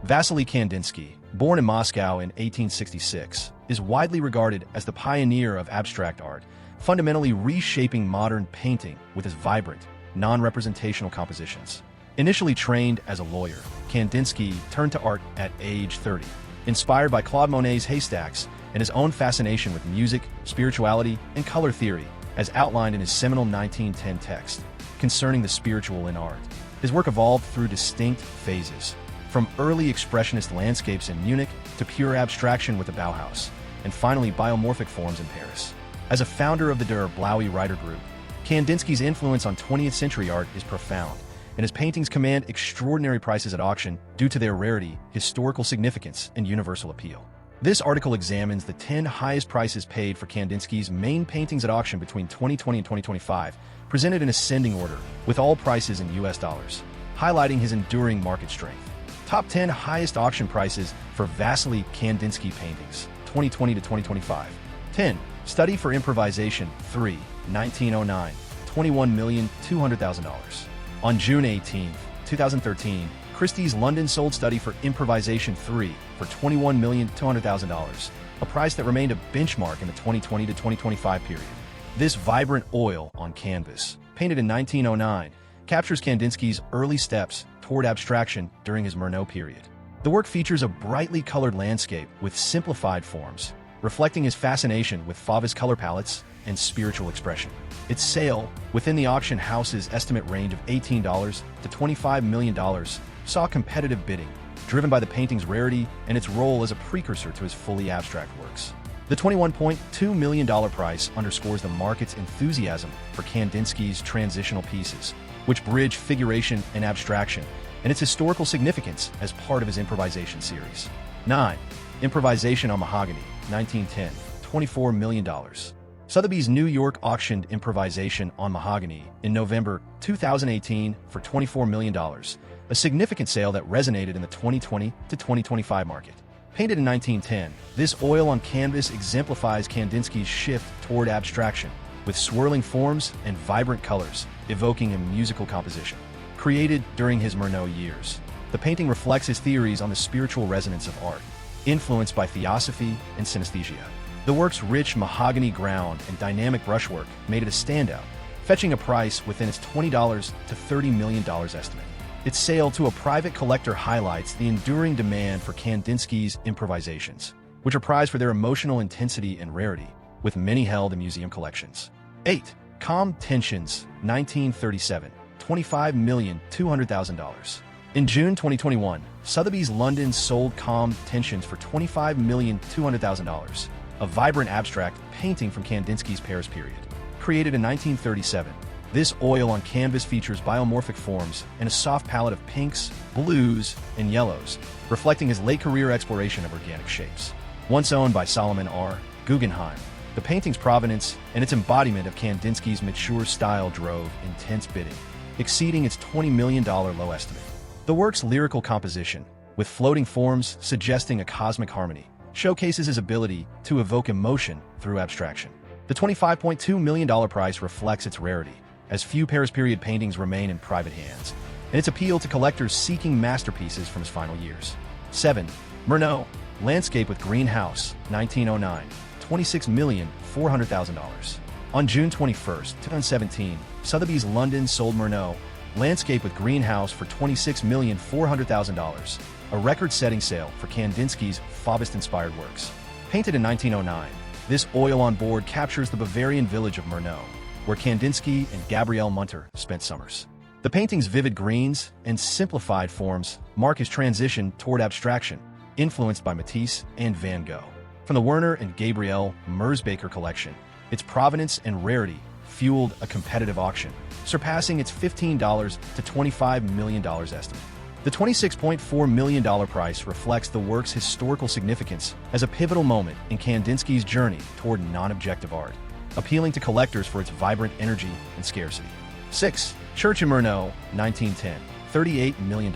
Wassily Kandinsky, born in Moscow in 1866, is widely regarded as the pioneer of abstract art, fundamentally reshaping modern painting with his vibrant, non-representational compositions. Initially trained as a lawyer, Kandinsky turned to art at age 30, inspired by Claude Monet's Haystacks and his own fascination with music, spirituality, and color theory, as outlined in his seminal 1910 text, Concerning the Spiritual in Art. His work evolved through distinct phases, from early expressionist landscapes in Munich to pure abstraction with the Bauhaus, and finally biomorphic forms in Paris. As a founder of the Der Blaue Reiter group, Kandinsky's influence on 20th century art is profound, and his paintings command extraordinary prices at auction due to their rarity, historical significance, and universal appeal. This article examines the 10 highest prices paid for Kandinsky's main paintings at auction between 2020 and 2025, presented in ascending order, with all prices in US dollars, highlighting his enduring market strength. Top 10 highest auction prices for Wassily Kandinsky paintings, 2020 to 2025. 10. Study for Improvisation 3, 1909, $21,200,000. On June 18, 2013, Christie's London sold Study for Improvisation 3 for $21,200,000, a price that remained a benchmark in the 2020 to 2025 period. This vibrant oil on canvas, painted in 1909, captures Kandinsky's early steps toward abstraction during his Murnau period. The work features a brightly colored landscape with simplified forms, reflecting his fascination with Fauve's color palettes and spiritual expression. Its sale, within the auction house's estimate range of $18 to $25 million, saw competitive bidding, driven by the painting's rarity and its role as a precursor to his fully abstract works. The $21.2 million price underscores the market's enthusiasm for Kandinsky's transitional pieces, which bridge figuration and abstraction, and its historical significance as part of his improvisation series. 9. Improvisation on Mahogany, 1910, $24 million. Sotheby's New York auctioned Improvisation on Mahogany in November 2018 for $24 million, a significant sale that resonated in the 2020 to 2025 market. Painted in 1910, this oil on canvas exemplifies Kandinsky's shift toward abstraction, with swirling forms and vibrant colors, evoking a musical composition. Created during his Murnau years, the painting reflects his theories on the spiritual resonance of art, influenced by theosophy and synesthesia. The work's rich mahogany ground and dynamic brushwork made it a standout, fetching a price within its $20 to $30 million estimate. Its sale to a private collector highlights the enduring demand for Kandinsky's improvisations, which are prized for their emotional intensity and rarity, with many held in museum collections. 8. Calm Tensions, 1937, $25,200,000. In June 2021, Sotheby's London sold Calm Tensions for $25,200,000, a vibrant abstract painting from Kandinsky's Paris period. Created in 1937, this oil on canvas features biomorphic forms and a soft palette of pinks, blues, and yellows, reflecting his late career exploration of organic shapes. Once owned by Solomon R. Guggenheim, the painting's provenance and its embodiment of Kandinsky's mature style drove intense bidding, exceeding its $20 million low estimate. The work's lyrical composition, with floating forms suggesting a cosmic harmony, showcases his ability to evoke emotion through abstraction. The $25.2 million price reflects its rarity, as few Paris period paintings remain in private hands, and its appeal to collectors seeking masterpieces from his final years. 7. Murnau, Landscape with Greenhouse, 1909, $26,400,000. On June 21, 2017, Sotheby's London sold Murnau, Landscape with Greenhouse for $26,400,000, a record-setting sale for Kandinsky's Fauvist-inspired works. Painted in 1909, this oil on board captures the Bavarian village of Murnau, where Kandinsky and Gabriele Munter spent summers. The painting's vivid greens and simplified forms mark his transition toward abstraction, influenced by Matisse and Van Gogh. From the Werner and Gabriele Merzbacher collection, its provenance and rarity fueled a competitive auction, surpassing its $15 to $25 million estimate. The $26.4 million price reflects the work's historical significance as a pivotal moment in Kandinsky's journey toward non-objective art, appealing to collectors for its vibrant energy and scarcity. 6. Church in Murnau, 1910, $38 million.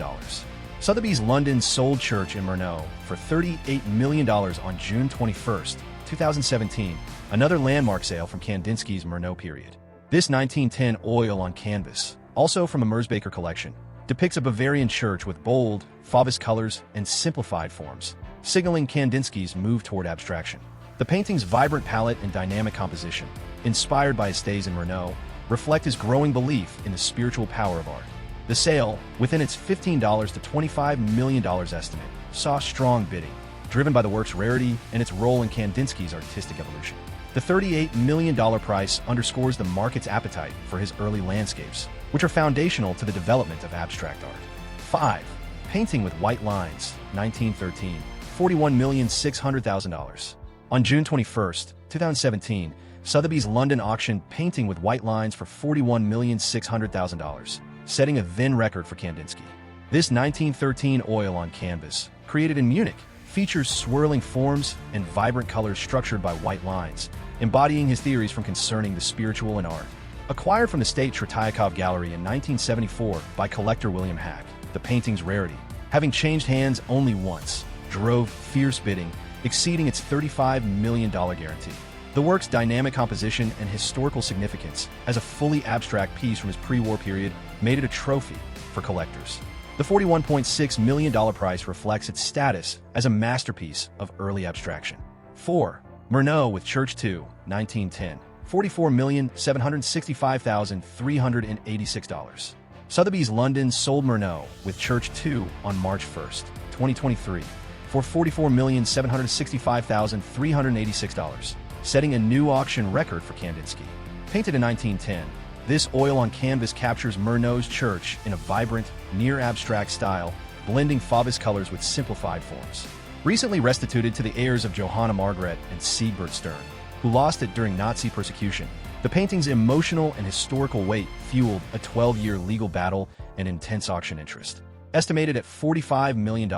Sotheby's London sold Church in Murnau for $38 million on June 21, 2017, another landmark sale from Kandinsky's Murnau period. This 1910 oil on canvas, also from a Merzbacher collection, depicts a Bavarian church with bold, Fauves colors and simplified forms, signaling Kandinsky's move toward abstraction. The painting's vibrant palette and dynamic composition, inspired by his stays in Murnau, reflect his growing belief in the spiritual power of art. The sale, within its $15 to $25 million estimate, saw strong bidding, driven by the work's rarity and its role in Kandinsky's artistic evolution. The $38 million price underscores the market's appetite for his early landscapes, which are foundational to the development of abstract art. 5. Painting with White Lines, 1913, $41,600,000. On June 21, 2017, Sotheby's London auctioned Painting with White Lines for $41,600,000, setting a then record for Kandinsky. This 1913 oil on canvas, created in Munich, features swirling forms and vibrant colors structured by white lines, embodying his theories from concerning the spiritual and art. Acquired from the State Tretiakov Gallery in 1974 by collector William Hack, the painting's rarity, having changed hands only once, drove fierce bidding, exceeding its $35 million guarantee. The work's dynamic composition and historical significance as a fully abstract piece from his pre-war period made it a trophy for collectors. The $41.6 million price reflects its status as a masterpiece of early abstraction. 4. Murnau with Church 2, 1910, $44,765,386. Sotheby's London sold Murnau with Church 2 on March 1, 2023, for $44,765,386, setting a new auction record for Kandinsky. Painted in 1910, this oil on canvas captures Murnau's church in a vibrant, near-abstract style, blending Fauves colors with simplified forms. Recently restituted to the heirs of Johanna Margaret and Siegbert Stern, who lost it during Nazi persecution, the painting's emotional and historical weight fueled a 12-year legal battle and intense auction interest. Estimated at $45 million,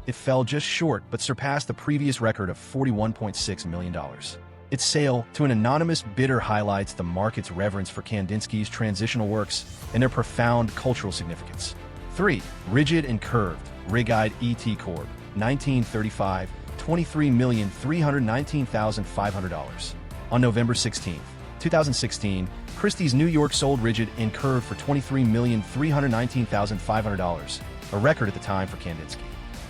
it fell just short but surpassed the previous record of $41.6 million. Its sale to an anonymous bidder highlights the market's reverence for Kandinsky's transitional works and their profound cultural significance. 3. Rigid and Curved, Rig-Eyed E.T. Corp., 1935, $23,319,500. On November 16, 2016, Christie's New York sold Rigid and Curved for $23,319,500, a record at the time for Kandinsky.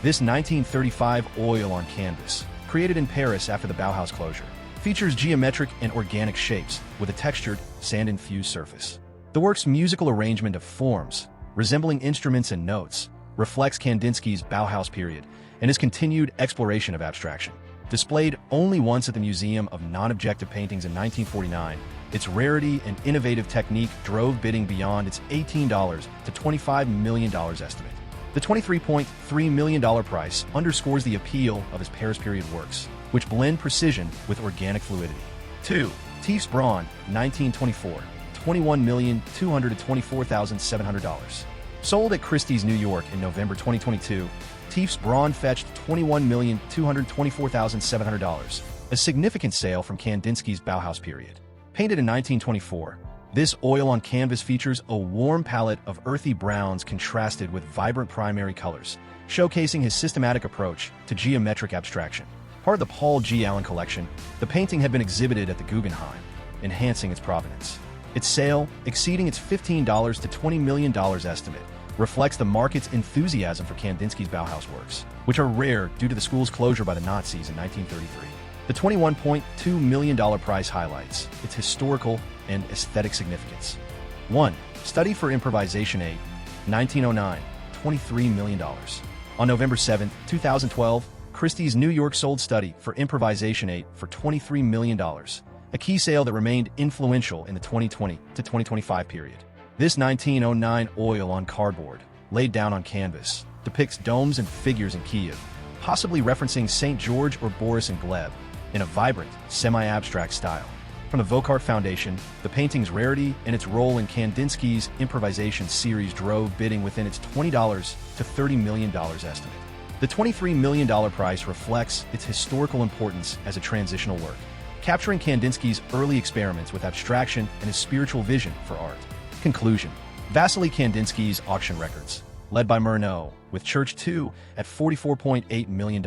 This 1935 oil on canvas, created in Paris after the Bauhaus closure, features geometric and organic shapes with a textured, sand-infused surface. The work's musical arrangement of forms, resembling instruments and notes, reflects Kandinsky's Bauhaus period and his continued exploration of abstraction. Displayed only once at the Museum of Non-Objective Paintings in 1949, its rarity and innovative technique drove bidding beyond its $18 to $25 million estimate. The $23.3 million price underscores the appeal of his Paris period works, which blend precision with organic fluidity. 2. Tief's Braun, 1924, $21,224,700. Sold at Christie's New York in November 2022, Tief's Braun fetched $21,224,700, a significant sale from Kandinsky's Bauhaus period. Painted in 1924, this oil on canvas features a warm palette of earthy browns contrasted with vibrant primary colors, showcasing his systematic approach to geometric abstraction. Part of the Paul G. Allen collection, the painting had been exhibited at the Guggenheim, enhancing its provenance. Its sale, exceeding its $15 to $20 million estimate, reflects the market's enthusiasm for Kandinsky's Bauhaus works, which are rare due to the school's closure by the Nazis in 1933. The $21.2 million price highlights its historical and aesthetic significance. 1. Study for Improvisation 8, 1909, $23 million. On November 7, 2012, Christie's New York sold Study for Improvisation 8 for $23 million, a key sale that remained influential in the 2020 to 2025 period. This 1909 oil on cardboard, laid down on canvas, depicts domes and figures in Kiev, possibly referencing St. George or Boris and Gleb, in a vibrant, semi-abstract style. From the Vocart Foundation, the painting's rarity and its role in Kandinsky's improvisation series drove bidding within its $20 to $30 million estimate. The $23 million price reflects its historical importance as a transitional work, capturing Kandinsky's early experiments with abstraction and his spiritual vision for art. Conclusion. Wassily Kandinsky's auction records, led by Murnau, with Church 2 at $44.8 million,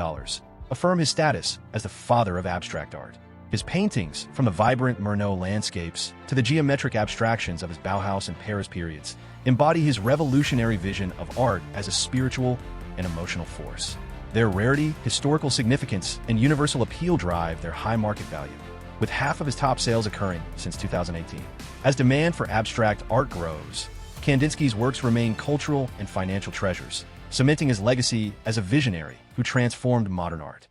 affirm his status as the father of abstract art. His paintings, from the vibrant Murnau landscapes to the geometric abstractions of his Bauhaus and Paris periods, embody his revolutionary vision of art as a spiritual and emotional force. Their rarity, historical significance, and universal appeal drive their high market value, with half of his top sales occurring since 2018. As demand for abstract art grows, Kandinsky's works remain cultural and financial treasures, cementing his legacy as a visionary who transformed modern art.